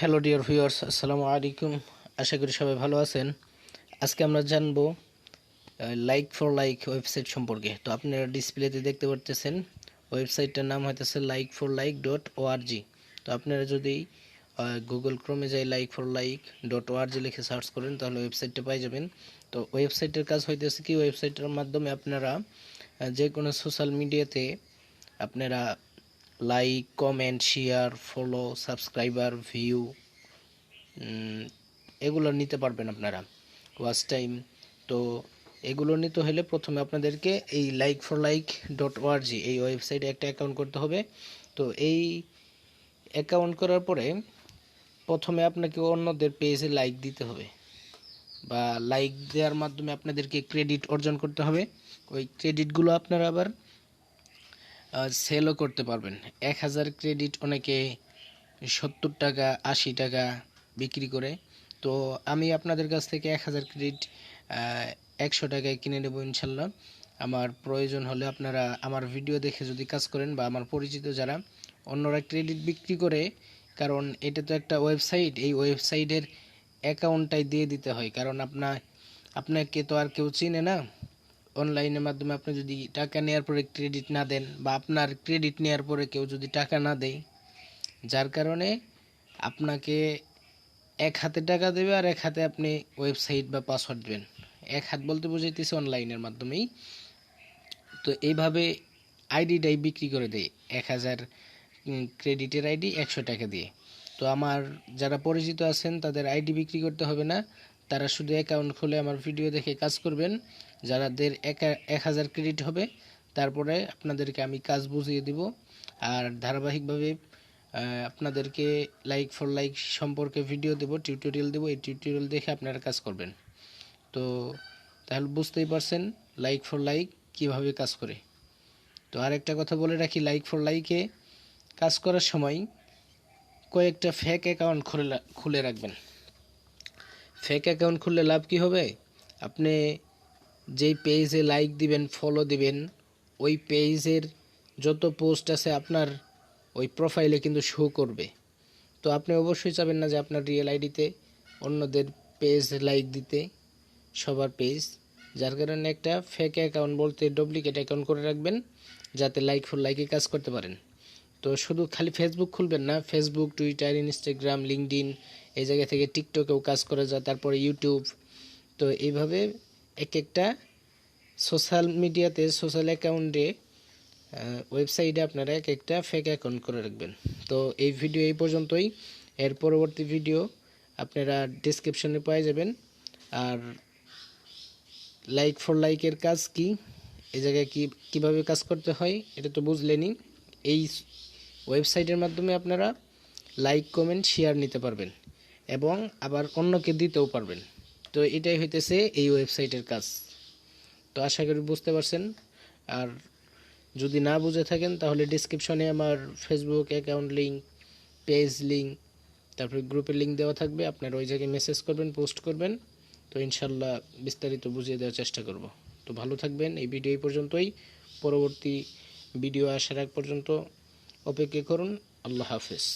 Hello dear viewers, আসসালামু আলাইকুম। আশা করি সবাই ভালো আছেন। আজকে আমরা জানবো লাইক ফর লাইক ওয়েবসাইট সম্পর্কে। তো আপনারা ডিসপ্লেতে দেখতে পারতেছেন ওয়েবসাইটটার নাম হইতেছে like4like.org। তো আপনারা যদি গুগল ক্রোমে যাই like4like.org লিখে সার্চ করেন তাহলে ওয়েবসাইটটা পাই যাবেন। তো ওয়েবসাইটের কাজ হইতেছে কি, ওয়েবসাইটের মাধ্যমে আপনারা যে কোনো সোশ্যাল মিডিয়াতে আপনারা like, comment, share, follow, subscriber, view এগুলো নিতে পারবেন আপনারা, ওয়াচ টাইম। তো এগুলো নিতে হলে প্রথমে আপনাদেরকে এই like4like.org এই ওয়েবসাইটে একটা অ্যাকাউন্ট করতে হবে। তো এই অ্যাকাউন্ট করার পরে প্রথমে আপনাকে অন্যদের পেজে লাইক দিতে হবে, বা লাইক দেওয়ার মাধ্যমে আপনাদেরকে ক্রেডিট অর্জন করতে হবে। ওই ক্রেডিটগুলো আপনারা আবার সেলও করতে পারবেন। 1000 ক্রেডিট অনেকে 70 টাকা 80 টাকা বিক্রি করে। তো আমি আপনাদের কাছ থেকে 1000 ক্রেডিট 100 টাকায় কিনে নেব ইনশাল্লাহ। আমার প্রয়োজন হলে আপনারা আমার ভিডিও দেখে যদি কাজ করেন, বা আমার পরিচিত যারা অন্যরা ক্রেডিট বিক্রি করে, কারণ এটা তো একটা ওয়েবসাইট, এই ওয়েবসাইটের অ্যাকাউন্টটাই দিয়ে দিতে হয়, কারণ আপনাকে তো আর কেউ চিনে না। অনলাইনের মাধ্যমে আপনি যদি টাকা নেওয়ার পরে ক্রেডিট না দেন, বা আপনার ক্রেডিট নেওয়ার পরে কেউ যদি টাকা না দেয়, যার কারণে আপনাকে এক হাতে টাকা দেবে আর এক হাতে আপনি ওয়েবসাইট বা পাসওয়ার্ড দেবেন। এক হাত বলতে বোঝাইতেছে অনলাইনের মাধ্যমেই। তো এইভাবে আইডিটাই বিক্রি করে দেয় 1000 ক্রেডিটের আইডি 100 টাকা দিয়ে। তো আমার যারা পরিচিত আছেন তাদের আইডি বিক্রি করতে হবে না, তারা শুধু অ্যাকাউন্ট খুলে আমার ভিডিও দেখে কাজ করবেন। যাদের 1000 ক্রেডিট হবে তারপরে আপনাদেরকে আমি কাজ বুঝিয়ে দিব, আর ধারাবাহিকভাবে আপনাদেরকে লাইক ফর লাইক সম্পর্কে ভিডিও দেব, টিউটোরিয়াল দেব। এই টিউটোরিয়াল দেখে আপনারা কাজ করবেন। তো তাহলে বুঝতেই পারছেন লাইক ফর লাইক কীভাবে কাজ করে। তো আরেকটা কথা বলে রাখি, লাইক ফর লাইকে কাজ করার সময় কয়েকটা ফেক অ্যাকাউন্ট খুলে রাখবেন। ফেক অ্যাকাউন্ট খুললে লাভ কি হবে, আপনি যেই পেজে লাইক দিবেন, ফলো দিবেন, ওই পেজের যত পোস্ট আছে আপনার ওই প্রোফাইলে কিন্তু শো করবে। তো আপনি অবশ্যই চাবেন না যে আপনার রিয়েল আইডিতে অন্যদের পেজ লাইক দিতে, সবার পেজ। যার কারণে একটা ফেক অ্যাকাউন্ট বলতে ডুপ্লিকেট অ্যাকাউন্ট করে রাখবেন, যাতে লাইক ফর লাইকে কাজ করতে পারেন। তো শুধু খালি ফেসবুক খুলবেন না, ফেসবুক, টুইটার, ইনস্টাগ্রাম, লিঙ্কডইন, এই জায়গা থেকে টিকটকেও কাজ করা যায়, তারপরে ইউটিউব। তো এইভাবে এক একটা সোশ্যাল মিডিয়াতে, সোশ্যাল অ্যাকাউন্টে, ওয়েবসাইটে আপনারা এক একটা ফেক অ্যাকাউন্ট করে রাখবেন। তো এই ভিডিও এই পর্যন্তই। এর পরবর্তী ভিডিও আপনারা ডেসক্রিপশনে পেয়ে যাবেন। আর লাইক ফর লাইকের কাজ কি, এই জায়গায় কীভাবে কাজ করতে হয় এটা তো বুঝলেনই। এই ওয়েবসাইটের মাধ্যমে আপনারা লাইক, কমেন্ট, শেয়ার নিতে পারবেন এবং আবার অন্যকে দিতেও পারবেন। তো এটাই হইতেছে এই ওয়েবসাইটের কাজ। তো আশা করি বুঝতে পারছেন। আর যদি না বুঝে থাকেন তাহলে ডিসক্রিপশনে আমার Facebook account link, page link, তারপরে গ্রুপের লিঙ্ক দেওয়া থাকবে। আপনারা ওই জায়গায় মেসেজ করবেন, পোস্ট করবেন। তো ইনশাল্লাহ বিস্তারিত বুঝিয়ে দেওয়ার চেষ্টা করব। তো ভালো থাকবেন। এই ভিডিও এই পর্যন্তই। পরবর্তী ভিডিও আসার আগ পর্যন্ত অপেক্ষা করুন। আল্লাহ হাফেজ।